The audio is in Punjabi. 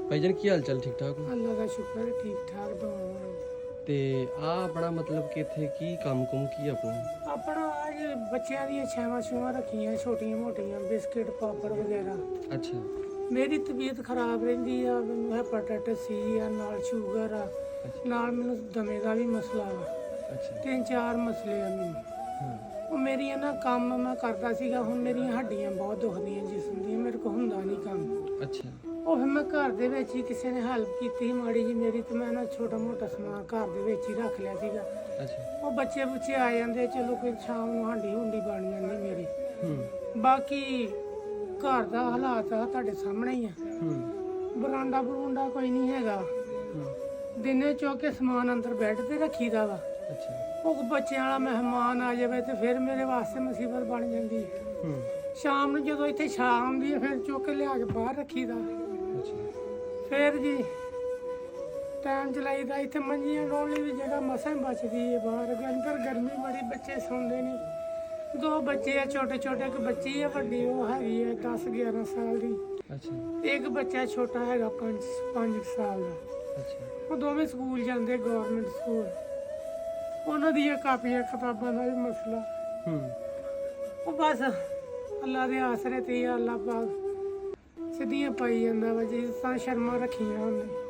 ਭਾਈਜਾਨ ਕੀ ਹਾਲ ਚਾਲ? ਠੀਕ ਠਾਕ ਹੋ? ਅੱਲਾ ਦਾ ਸ਼ੁਕਰ ਠੀਕ ਠਾਕ ਦੁਆਵਾਂ। ਤੇ ਆ ਆਪਣਾ ਮਤਲਬ ਕਿ ਇੱਥੇ ਕੀ ਕੰਮ ਕੁਮ ਕੀ ਆਪਣਾ? ਆਪਣਾ ਅੱਜ ਬੱਚਿਆਂ ਦੀਆਂ ਛਾਵਾਂ ਰੱਖੀਆਂ ਛੋਟੀਆਂ ਮੋਟੀਆਂ ਬਿਸਕਿਟ ਪਾਪੜ ਵਗੈਰਾ। ਅੱਛਾ ਮੇਰੀ ਤਬੀਅਤ ਖਰਾਬ ਰਹਿੰਦੀ ਆ, ਮੈਨੂੰ ਹੈਪਾਟਾਈਟਸ ਸੀ ਆ, ਨਾਲ ਸ਼ੂਗਰ ਆ, ਨਾਲ ਮੈਨੂੰ ਦਮੇ ਦਾ ਵੀ ਮਸਲਾ ਵਾ। ਅੱਛਾ 3-4 ਮਸਲੇ ਆ ਮੈਨੂੰ। ਹਾਂ ਉਹ ਮੇਰੀਆਂ ਨਾ ਕੰਮ ਮੈਂ ਕਰਦਾ ਸੀਗਾ, ਹੁਣ ਮੇਰੀਆਂ ਹੱਡੀਆਂ ਬਹੁਤ ਦੁਖਦੀਆਂ ਜਿਸਮ ਦੀਆਂ, ਮੇਰੇ ਕੋਲ ਹੁੰਦਾ ਨਹੀਂ ਕੰਮ। ਅੱਛਾ ਉਹ ਫਿਰ ਮੈਂ ਘਰ ਦੇ ਵਿੱਚ ਹੀ ਕਿਸੇ ਨੇ ਹੈਲਪ ਕੀਤੀ ਮਾੜੀ ਜੀ ਮੇਰੀ, ਤੇ ਮੈਂ ਨਾ ਛੋਟਾ ਮੋਟਾ ਸਮਾਨ ਘਰ ਦੇ ਵਿੱਚ ਹੀ ਰੱਖ ਲਿਆ ਸੀਗਾ। ਅੱਛਾ ਉਹ ਬੱਚੇ ਬੁੱਚੇ ਆ ਜਾਂਦੇ, ਚਲੋ ਕੋਈ ਸ਼ਾਮ ਨੂੰ ਹਾਂਡੀ ਹੁੰਡੀ ਬਣ ਜਾਂਦੀ ਮੇਰੀ। ਬਾਕੀ ਘਰ ਦਾ ਹਾਲਾਤ ਆ ਤੁਹਾਡੇ ਸਾਹਮਣੇ ਹੀ ਆ। ਬਰਾਂਡਾ ਬਰੂੰਡਾ ਕੋਈ ਨਹੀਂ ਹੈਗਾ, ਦਿਨੇ ਚੁੱਕ ਕੇ ਸਮਾਨ ਅੰਦਰ ਬੈੱਡ ਤੇ ਰੱਖੀਦਾ ਵਾ। ਅੱਛਾ ਉਹ ਬੱਚਿਆਂ ਵਾਲਾ ਮਹਿਮਾਨ ਆ ਜਾਵੇ ਤੇ ਫਿਰ ਮੇਰੇ ਵਾਸਤੇ ਮੁਸੀਬਤ ਬਣ ਜਾਂਦੀ ਹੈ। ਸ਼ਾਮ ਨੂੰ ਜਦੋਂ ਇੱਥੇ ਛਾਂ ਆਉਂਦੀ ਹੈ ਫਿਰ ਚੁੱਕ ਕੇ ਲਿਆ ਕੇ ਬਾਹਰ ਰੱਖੀਦਾ। ਅੱਛਾ ਫਿਰ ਜੀ ਟਾਈਮ ਚਲਾਈਦਾ। ਇੱਥੇ ਮੰਜੀਆਂ ਡਾਉਣ ਲਈ ਵੀ ਜਗ੍ਹਾ ਮਸਾਂ ਹੀ ਬਚਦੀ ਹੈ, ਬਾਹਰ ਅੰਦਰ ਗਰਮੀ ਬੜੀ, ਬੱਚੇ ਸੌਂਦੇ ਨਹੀਂ। 2 ਬੱਚੇ ਆ ਛੋਟੇ ਛੋਟੇ, ਇੱਕ ਬੱਚੀ ਆ ਵੱਡੀ, ਉਹ ਹੈਗੀ ਹੈ 10-11 ਸਾਲ ਦੀ। ਅੱਛਾ ਇੱਕ ਬੱਚਾ ਛੋਟਾ ਹੈਗਾ 5 ਸਾਲ ਦਾ। ਅੱਛਾ ਉਹ ਦੋਵੇਂ ਸਕੂਲ ਜਾਂਦੇ, ਗਵਰਨਮੈਂਟ ਸਕੂਲ। ਉਹਨਾਂ ਦੀਆਂ ਕਾਪੀਆਂ ਕਿਤਾਬਾਂ ਦਾ ਵੀ ਮਸਲਾ। ਉਹ ਬਸ ਅੱਲਾ ਦੇ ਆਸਰੇ ਤੇ ਹੀ ਅੱਲਾ ਪਾਕ ਸਿੱਧੀਆਂ ਪਾਈ ਜਾਂਦਾ ਵਾ, ਜਿਸ ਤਰ੍ਹਾਂ ਸ਼ਰਮਾਂ ਰੱਖੀਆਂ ਉਹਨੇ।